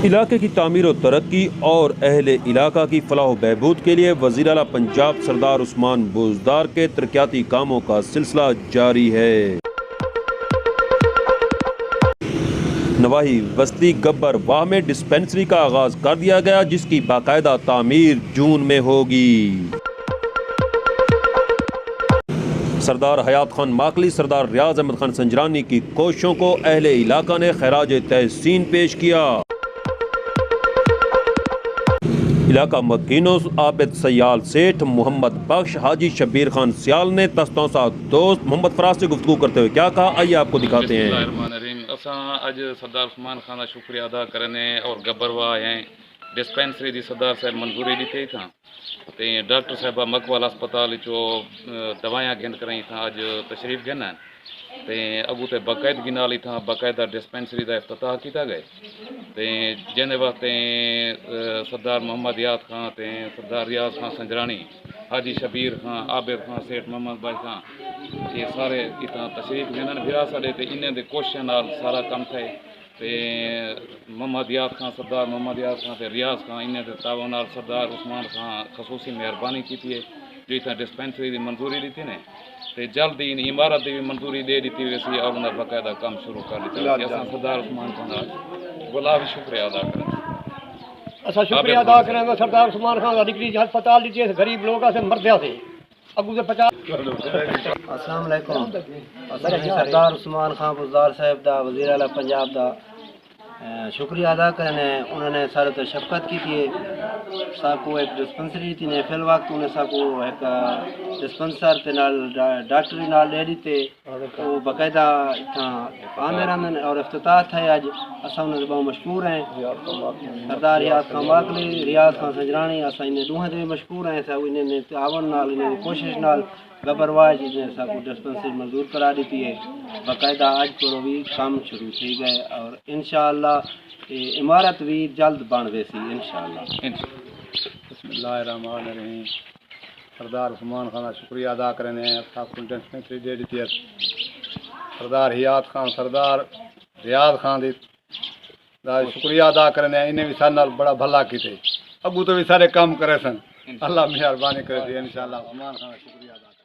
علاقے کی تعمیر و ترقی اور اہل علاقہ کی فلاح و بہبود کے لیے وزیر اعلیٰ پنجاب سردار عثمان بوزدار کے ترقیاتی کاموں کا سلسلہ جاری ہے۔ نواحی بستی گبر واہ میں ڈسپنسری کا آغاز کر دیا گیا، جس کی باقاعدہ تعمیر جون میں ہوگی۔ سردار حیات خان ماکلی، سردار ریاض احمد خان سنجرانی کی کوششوں کو اہل علاقہ نے خراج تحسین پیش کیا۔ علاقہ مکینوں عابد سیال سیٹھ، محمد بخش، حاجی شبیر خان سیال نے تستوں ساتھ دوست محمد فراز سے گفتگو کرتے ہوئے کیا کہا، آئیے آپ کو دکھاتے ہیں۔ بسم اللہ الرحمن الرحیم۔ اساں اج سردار عثمان خان کا شکریہ ادا کرنے اور گبروا ہیں ڈسپینسری دی سردار صاحب منظوری دیتے تھا تے ڈاکٹر صاحبہ مکوال اسپتال چو دوائیاں گھن کریں تھا، اج تشریف گھن تے اگو تے باقاعدگی نال تھا باقاعدہ ڈسپینسری دا افتتاح کیتا گئے تے جن وقت سردار محمد یاد خان تے سردار ریاض خان سنجرانی، حاجی شبیر خان، عابد خان سیٹھ، محمد بخش خان، یہ سارے اتنا تشریف گھنن بھرا ساڈے تے انہیں دے کوششاں نال سارا کم تھے تے محمد یاد خان، سردار محمد یاد خان تے ریاض خان انہیں دے تعاون نال سردار عثمان خان خصوصی مہربانی کی ہے جو اتنا ڈسپینسری دی منظوری دیتی نے تے جلدی ان عمارت دی بھی منظوری دے دیتی ویسی اور انہاں باقاعدہ کام شروع کر دیتا ہے۔ اساں سردار عثمان خان دا بلا بھی شکریہ ادا کریں۔ اچھا شکریہ ادا کریں گے سردار عثمان خان کا ڈگری ہسپتال دیتی ہے، غریب لوگ سے مردیا سے اگو سے 50۔ السلام علیکم۔ سردار عثمان خان بوزدار صاحب دا وزیر اعلیٰ پنجاب دا شکریہ ادا کرنے، انہوں نے سارے تو شفقت کی تھی، ساکو ایک ڈسپنسری تھی نے فی الوقت انہیں ساکو ایک ڈسپنسر تے نال ڈاکٹری نال لے دیتے وہ باقاعدہ اتنا آمے رہنے اور افتتاح تھا آج۔ اساں انہیں بہت مشکور ہیں، سردار ریاض خان ماکلی، ریاض خان سنجرانی، اساں انہیں دوہاں دے مشکور ہیں، سا انہیں نے تعاون نال انہیں کوشش نال گبرواہ جی نے ساکو ڈسپنسری منظور کرا دیتی ہے، باقاعدہ آج کو بھی کام شروع تھی گئے اور انشاءاللہ عمارت بھی جلد بن ویسی انشاءاللہ۔ بسم اللہ الرحمن الرحیم۔ سردار عثمان خان کا شکریہ ادا کرنے، آپ کو ڈسپنسری دے دیتی ہے۔ سردار حیات خان، سردار ریاض خان دا شکریہ ادا کرنے، انہیں بھی سارے نال بڑا بھلا کیتے، اگو تو بھی سارے کام کرے سن، اللہ مہربانی کرے انشاءاللہ۔ عثمان خان کا شکریہ ادا کرنے۔